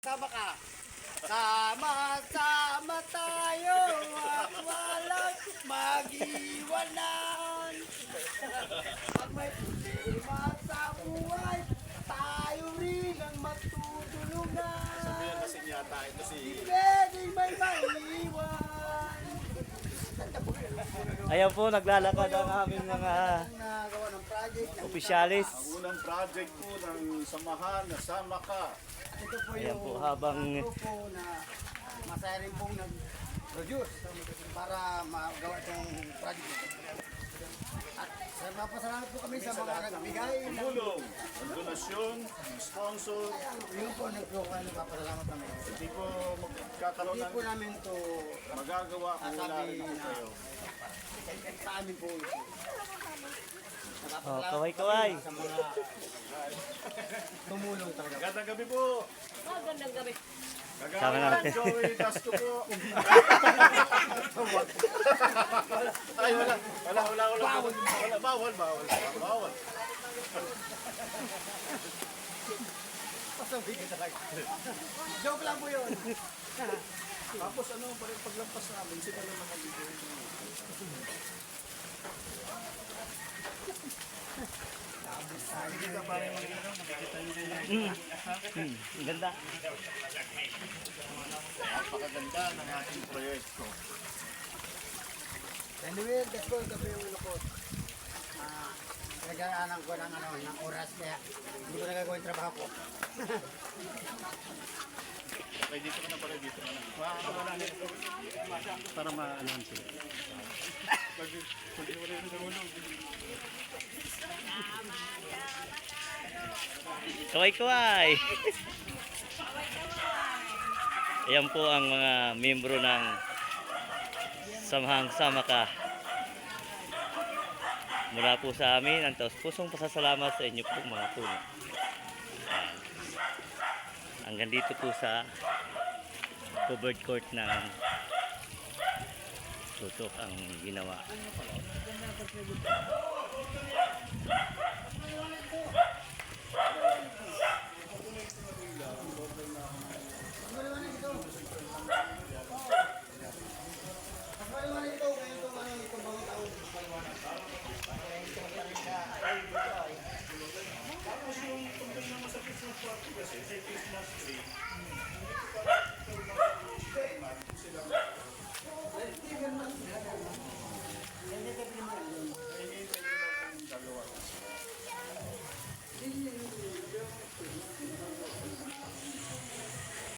sama ka. Sama-sama tayo at walang mag-iwanan. Pag may problema sa buhay, tayo rin ang matutulungan. Sabihan kasi yata ito si... Pwedeng may maiwan. Ayan po, naglalakad ang aming mga Nagawa ng project. opisyalis. Ang unang project po ng samahan na sama ka. Ito po Ayan yung po, habang grupo na masaya rin pong nag-produce para magawa itong project. At mapasalamat po kami sa mga nagbigay. Tumulong, ang donasyon, ang sponsor. Yun po nagpapasalamat nagpapasalamat namin. Hindi po magkakaroon Hindi ng po namin to magagawa kung wala rin po kayo. sa amin po ito. oh, kaway-kaway. Sa mga tumulong talaga. Gandang gabi po. Magandang gabi. Sama Kagawin natin. Joey Tasto po. Ay, wala. Bawal. Pasabi ka talaga. Joke lang po yun. Tapos ano, parang paglampas namin, sila naman nag-ibig. Ang ganda. Napakaganda ng ating proyekto. Anyway, that's all. Gabi yung ano ko. Nagdaanan ko ng oras kaya hindi ko nagagawa yung trabaho ko. Okay, dito ka na pala, dito ka na. Wala na ito. Para ma-anuhan sila. Pag wala yung nahulog. Kaway-kaway. Ayan po ang mga miyembro ng Samahang Sama Ka. Mula po sa amin, ang taos pusong pasasalamat sa inyo po mga puno. Hanggang dito po sa covered court ng tutok ang ginawa.